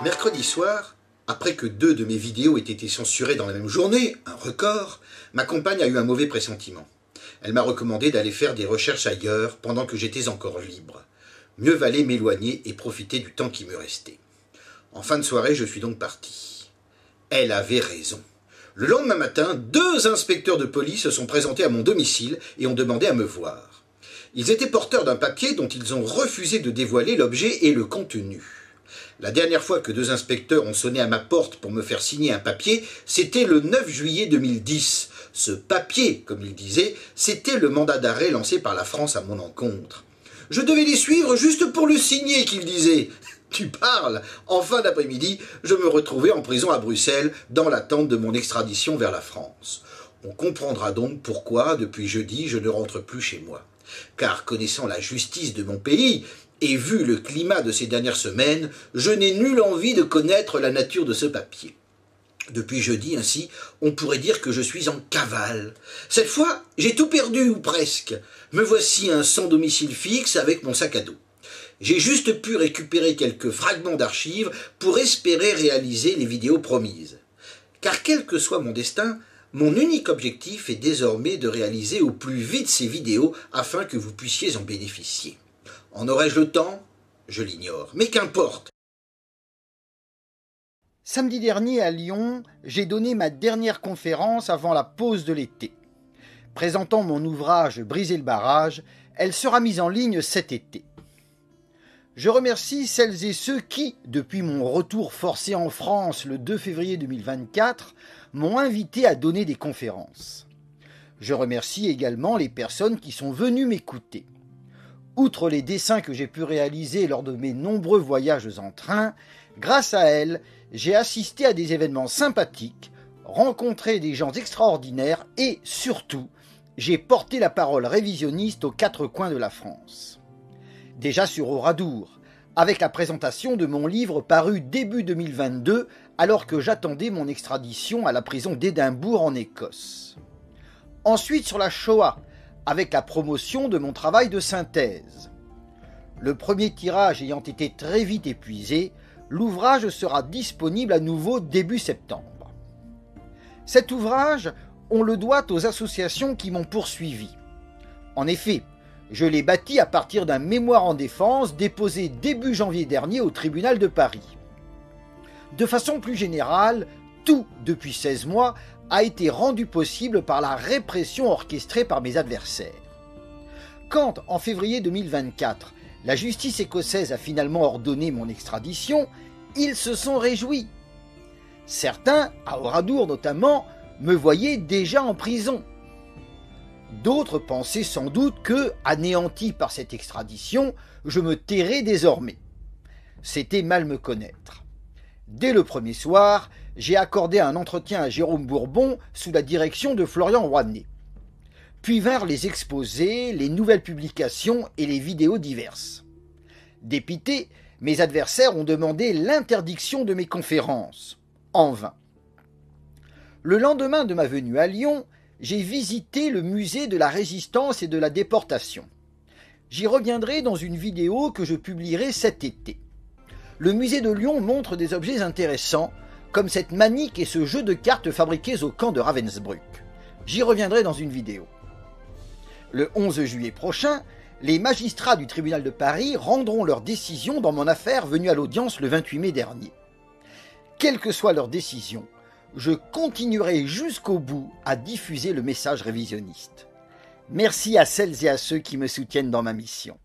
Mercredi soir, après que 2 de mes vidéos aient été censurées dans la même journée, un record, ma compagne a eu un mauvais pressentiment. Elle m'a recommandé d'aller faire des recherches ailleurs pendant que j'étais encore libre. Mieux valait m'éloigner et profiter du temps qui me restait. En fin de soirée, je suis donc parti. Elle avait raison. Le lendemain matin, 2 inspecteurs de police se sont présentés à mon domicile et ont demandé à me voir. Ils étaient porteurs d'un papier dont ils ont refusé de dévoiler l'objet et le contenu. La dernière fois que 2 inspecteurs ont sonné à ma porte pour me faire signer un papier, c'était le 9 juillet 2010. Ce papier, comme ils disaient, c'était le mandat d'arrêt lancé par la France à mon encontre. Je devais les suivre juste pour le signer, qu'ils disaient. Tu parles. En fin d'après-midi, je me retrouvais en prison à Bruxelles, dans l'attente de mon extradition vers la France. On comprendra donc pourquoi, depuis jeudi, je ne rentre plus chez moi. Car connaissant la justice de mon pays, et vu le climat de ces dernières semaines, je n'ai nulle envie de connaître la nature de ce papier. Depuis jeudi, ainsi, on pourrait dire que je suis en cavale. Cette fois, j'ai tout perdu, ou presque. Me voici un sans domicile fixe avec mon sac à dos. J'ai juste pu récupérer quelques fragments d'archives pour espérer réaliser les vidéos promises. Car quel que soit mon destin, mon unique objectif est désormais de réaliser au plus vite ces vidéos afin que vous puissiez en bénéficier. En aurais-je le temps? Je l'ignore, mais qu'importe. Samedi dernier à Lyon, j'ai donné ma dernière conférence avant la pause de l'été. Présentant mon ouvrage Briser le barrage, elle sera mise en ligne cet été. Je remercie celles et ceux qui, depuis mon retour forcé en France le 2 février 2024, m'ont invité à donner des conférences. Je remercie également les personnes qui sont venues m'écouter. Outre les dessins que j'ai pu réaliser lors de mes nombreux voyages en train, grâce à elles, j'ai assisté à des événements sympathiques, rencontré des gens extraordinaires et, surtout, j'ai porté la parole révisionniste aux 4 coins de la France. Déjà sur Oradour, avec la présentation de mon livre paru début 2022, alors que j'attendais mon extradition à la prison d'Édimbourg en Écosse. Ensuite sur la Shoah, avec la promotion de mon travail de synthèse. Le premier tirage ayant été très vite épuisé, l'ouvrage sera disponible à nouveau début septembre. Cet ouvrage, on le doit aux associations qui m'ont poursuivi. En effet, je l'ai bâti à partir d'un mémoire en défense déposé début janvier dernier au tribunal de Paris. De façon plus générale, tout, depuis 16 mois, a été rendu possible par la répression orchestrée par mes adversaires. Quand, en février 2024, la justice écossaise a finalement ordonné mon extradition, ils se sont réjouis. Certains, à Oradour notamment, me voyaient déjà en prison. D'autres pensaient sans doute que, anéanti par cette extradition, je me tairais désormais. C'était mal me connaître. Dès le premier soir, j'ai accordé un entretien à Jérôme Bourbon sous la direction de Florian Rouanet. Puis vinrent les exposés, les nouvelles publications et les vidéos diverses. Dépités, mes adversaires ont demandé l'interdiction de mes conférences. En vain. Le lendemain de ma venue à Lyon, j'ai visité le musée de la Résistance et de la Déportation. J'y reviendrai dans une vidéo que je publierai cet été. Le musée de Lyon montre des objets intéressants, comme cette manique et ce jeu de cartes fabriqués au camp de Ravensbrück. J'y reviendrai dans une vidéo. Le 11 juillet prochain, les magistrats du tribunal de Paris rendront leur décision dans mon affaire venue à l'audience le 28 mai dernier. Quelle que soit leur décision, je continuerai jusqu'au bout à diffuser le message révisionniste. Merci à celles et à ceux qui me soutiennent dans ma mission.